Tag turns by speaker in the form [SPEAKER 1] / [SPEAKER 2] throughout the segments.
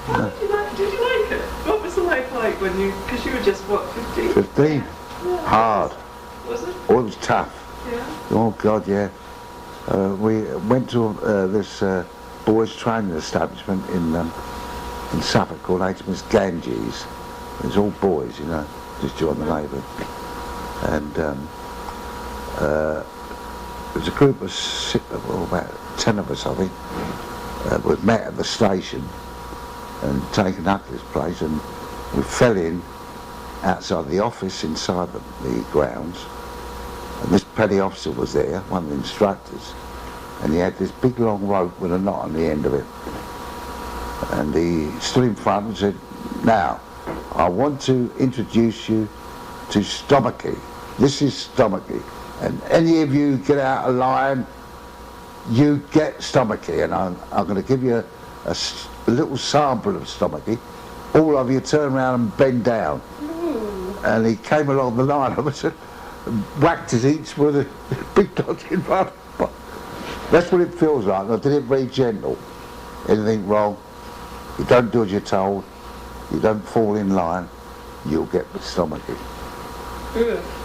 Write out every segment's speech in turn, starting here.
[SPEAKER 1] Did you like it? What was the life like when you, because you were just, what, 15?
[SPEAKER 2] 15.
[SPEAKER 1] Yeah.
[SPEAKER 2] Hard.
[SPEAKER 1] Was it?
[SPEAKER 2] Oh, it was tough.
[SPEAKER 1] Yeah.
[SPEAKER 2] Oh, God, yeah. We went to this boys' training establishment in Suffolk called HMS Ganges. It's all boys, you know, just joined the Navy. And there was a group of about 10 of us, I think, we met at the station and taken up this place, and we fell in outside the office inside the grounds, and this petty officer was there, one of the instructors, and he had this big long rope with a knot on the end of it, and he stood in front and said, "Now, I want to introduce you to Stomachi. This is Stomachi, and any of you get out of line, you get Stomachi, and I'm going to give you a little sample of Stomachi. All of you turn around and bend down." And he came along the line of us and whacked us each with a big dot in front. That's what it feels like. I did it very gentle. Anything wrong, you don't do as you're told, you don't fall in line, you'll get the Stomachi.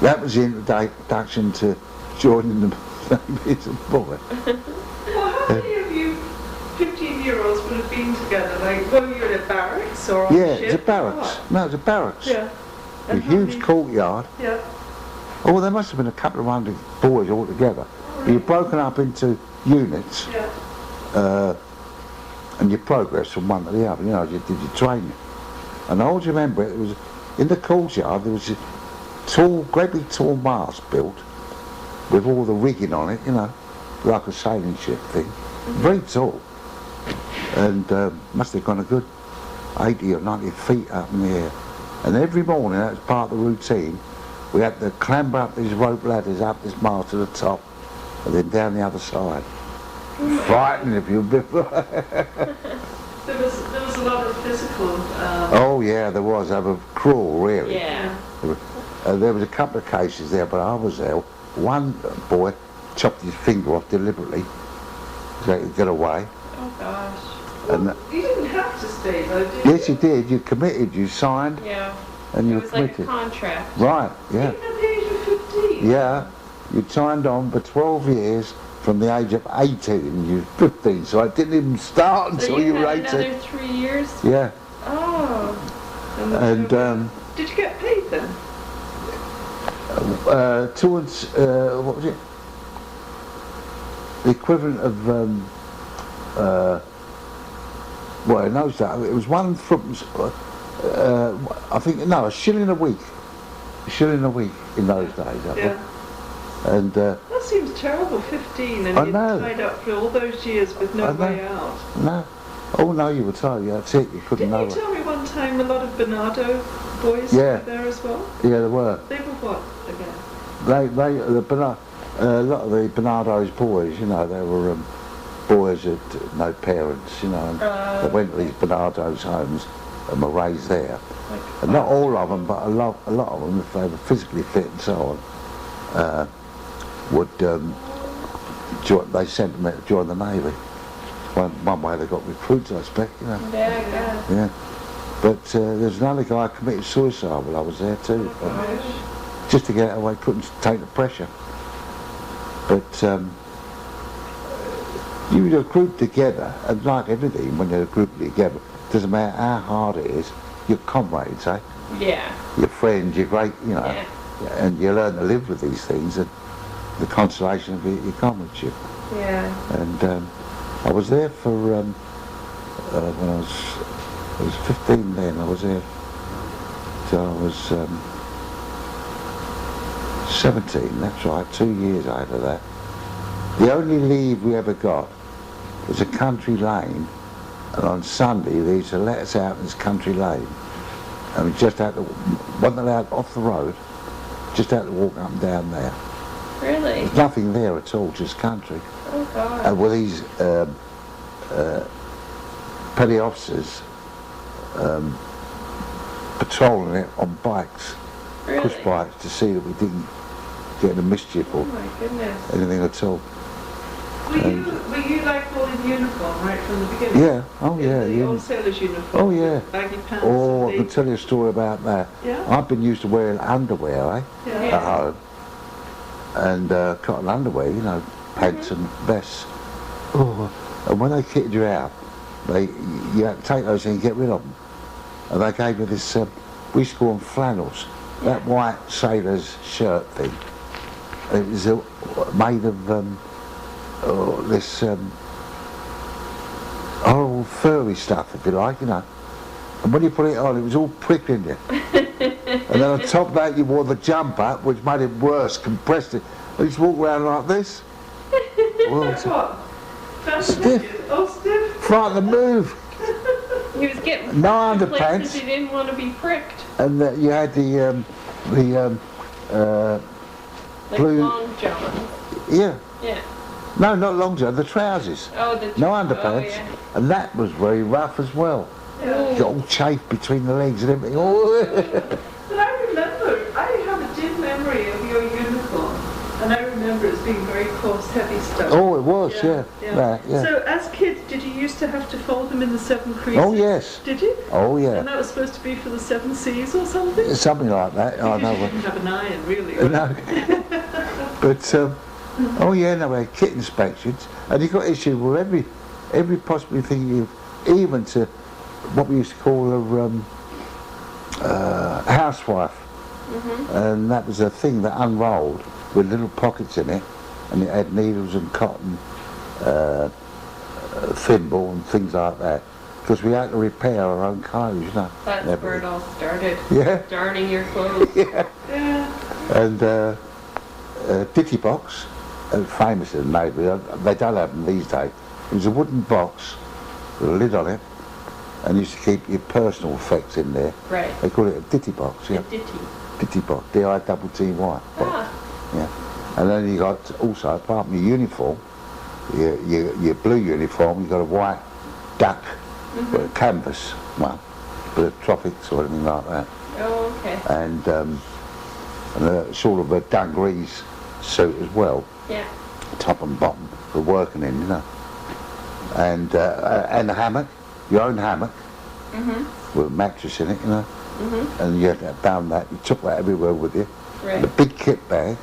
[SPEAKER 2] That was the introduction to joining the Navy as a boy.
[SPEAKER 1] Well, how many of you 15-year-olds would have been together? Like, were you in a barracks or on a ship?
[SPEAKER 2] Yeah, it's a barracks. No, it's a barracks.
[SPEAKER 1] Yeah.
[SPEAKER 2] A huge courtyard.
[SPEAKER 1] Yeah.
[SPEAKER 2] Oh, well, there must have been a couple of hundred boys all together. But you're broken up into units, and you progress from one to the other. You know, you did your training. And I always remember it was in the courtyard. There was a great big tall mast built with all the rigging on it. You know, like a sailing ship thing. Very tall, and must have gone a good 80 or 90 feet up in the air. And every morning, that was part of the routine, we had to clamber up these rope ladders up this mast to the top, and then down the other side. Frightening if you've been.
[SPEAKER 1] There was a lot of physical.
[SPEAKER 2] Oh yeah, there was. They were cruel, really.
[SPEAKER 1] Yeah.
[SPEAKER 2] There was a couple of cases there, but I was there. One boy chopped his finger off deliberately so he could get away.
[SPEAKER 1] Oh gosh.
[SPEAKER 2] And
[SPEAKER 1] well, you didn't have to stay though, did you?
[SPEAKER 2] Yes, you did. You committed. You signed.
[SPEAKER 1] Yeah.
[SPEAKER 2] And you
[SPEAKER 1] it was
[SPEAKER 2] committed.
[SPEAKER 1] Like a contract.
[SPEAKER 2] Right. Yeah.
[SPEAKER 1] Even at the age of 15.
[SPEAKER 2] Yeah. You signed on for 12 years from the age of 18. You were 15, so I didn't even start until you were 18.
[SPEAKER 1] So you had another 3 years?
[SPEAKER 2] Yeah.
[SPEAKER 1] Oh.
[SPEAKER 2] And
[SPEAKER 1] did you get paid then?
[SPEAKER 2] Towards what was it? The equivalent of well, in those days it was one from I think no, a shilling a week. A shilling a week in those days.
[SPEAKER 1] Yeah.
[SPEAKER 2] And
[SPEAKER 1] that seems terrible. 15 and you're tied up for all those years with no way out.
[SPEAKER 2] No. Oh no, you were tired. Yeah, that's it. You couldn't know.
[SPEAKER 1] Didn't you tell me one time a lot of Bernardo boys were there as well?
[SPEAKER 2] Yeah, there were.
[SPEAKER 1] They were what again?
[SPEAKER 2] A lot of the Bernardo's boys, you know, they were boys that no parents, you know, and they went to these Bernardo's homes and were raised there. And not all of them, but a lot of them, if they were physically fit and so on, would they sent them to join the Navy. One way they got recruits, I expect, you know. Yeah. But there's another guy who committed suicide while I was there too. Just to get away, couldn't take the pressure. But you are grouped together, and like everything, when you're grouped together, doesn't matter how hard it is, your comrades, eh?
[SPEAKER 1] Yeah.
[SPEAKER 2] Your friends, your great, you know, and you learn to live with these things, and the consolation of your comradeship.
[SPEAKER 1] Yeah.
[SPEAKER 2] And I was there for when I was 15 then. I was there till I was 17. That's right. 2 years after that. The only leave we ever got was a country lane, and on Sunday they used to let us out in this country lane, and we just had to, wasn't allowed off the road, just had to walk up and down there.
[SPEAKER 1] Really?
[SPEAKER 2] There's nothing there at all, just country.
[SPEAKER 1] Oh God.
[SPEAKER 2] And with these petty officers patrolling it on bikes, push bikes, to see that we didn't get into mischief or
[SPEAKER 1] anything
[SPEAKER 2] at all.
[SPEAKER 1] Were you like all in uniform right from the beginning?
[SPEAKER 2] Yeah, oh yeah.
[SPEAKER 1] The old sailor's uniform.
[SPEAKER 2] Oh yeah.
[SPEAKER 1] Baggy pants.
[SPEAKER 2] Oh, I
[SPEAKER 1] and
[SPEAKER 2] can tell you a story about that.
[SPEAKER 1] Yeah.
[SPEAKER 2] I've been used to wearing underwear,
[SPEAKER 1] Yeah.
[SPEAKER 2] at home. And cotton underwear, you know, pants and vests. Oh, and when they kitted you out, you had to take those and get rid of them. And they gave me this, we used to call them flannels, that white sailor's shirt thing. It was made of this horrible furry stuff, if you like, you know. And when you put it on, it was all prickling you. And then on top of that, you wore the jumper, which made it worse, compressed it. You just walk around like this. Well,
[SPEAKER 1] What?
[SPEAKER 2] stiff.
[SPEAKER 1] Oh, stiff.
[SPEAKER 2] Frightened to move.
[SPEAKER 3] He was getting
[SPEAKER 2] No
[SPEAKER 3] pricked in
[SPEAKER 2] underpants.
[SPEAKER 3] places he didn't want to be pricked.
[SPEAKER 2] And you had the
[SPEAKER 3] Like
[SPEAKER 2] blue.
[SPEAKER 3] long johns.
[SPEAKER 2] Yeah.
[SPEAKER 3] Yeah.
[SPEAKER 2] No, not long john, the trousers.
[SPEAKER 3] Oh, the
[SPEAKER 2] No
[SPEAKER 3] oh,
[SPEAKER 2] underpants.
[SPEAKER 3] yeah.
[SPEAKER 2] And that was very rough as well.
[SPEAKER 1] Yeah.
[SPEAKER 2] You got all chafed between the legs and everything. Oh.
[SPEAKER 1] But I remember, I have a dim memory of your uniform, and I remember it as being very coarse, heavy stuff.
[SPEAKER 2] Oh, it was, yeah.
[SPEAKER 1] Yeah.
[SPEAKER 2] Yeah.
[SPEAKER 1] So, as kids, did you used to have to fold them in the 7 creases?
[SPEAKER 2] Oh, yes.
[SPEAKER 1] Did you?
[SPEAKER 2] Oh,
[SPEAKER 1] And
[SPEAKER 2] yeah.
[SPEAKER 1] that was supposed to be for the 7 seas or something?
[SPEAKER 2] Something like that. I
[SPEAKER 1] Because
[SPEAKER 2] know.
[SPEAKER 1] you didn't have an iron, really.
[SPEAKER 2] No. But, oh yeah, no, we had kit inspections, and you got issued with every possible thing even to what we used to call a housewife. And that was a thing that unrolled with little pockets in it, and it had needles and cotton, thimble and things like that, because we had to repair our own clothes, you know.
[SPEAKER 3] That's where it all started.
[SPEAKER 2] Yeah.
[SPEAKER 3] Darning your clothes.
[SPEAKER 2] Yeah.
[SPEAKER 1] Yeah.
[SPEAKER 2] And Ditty box, famous in the Navy, they don't have them these days. It was a wooden box with a lid on it, and you used to keep your personal effects in there.
[SPEAKER 3] Right.
[SPEAKER 2] They call it a ditty box, yeah.
[SPEAKER 3] A ditty.
[SPEAKER 2] Ditty box, D-I-T-T-Y box.
[SPEAKER 3] Ah.
[SPEAKER 2] Yeah. And then you got also, apart from your uniform, your blue uniform, you got a white duck with a canvas one, with a tropics or anything like that.
[SPEAKER 3] Oh, okay.
[SPEAKER 2] And a sort of a dungarees suit as well,
[SPEAKER 3] Yeah.
[SPEAKER 2] top and bottom, for working in, you know. And a hammock, your own hammock, with a mattress in it, you know. And you had to down that, you took that everywhere with you.
[SPEAKER 3] Right.
[SPEAKER 2] And a big kit bag,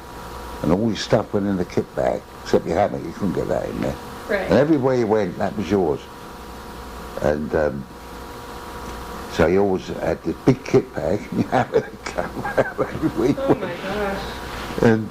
[SPEAKER 2] and all your stuff went in the kit bag, except your hammock, you couldn't get that in there.
[SPEAKER 3] Right.
[SPEAKER 2] And everywhere you went, that was yours. And so you always had this big kit bag, and you have it come everywhere you
[SPEAKER 3] Oh
[SPEAKER 2] went.
[SPEAKER 3] my gosh.
[SPEAKER 2] And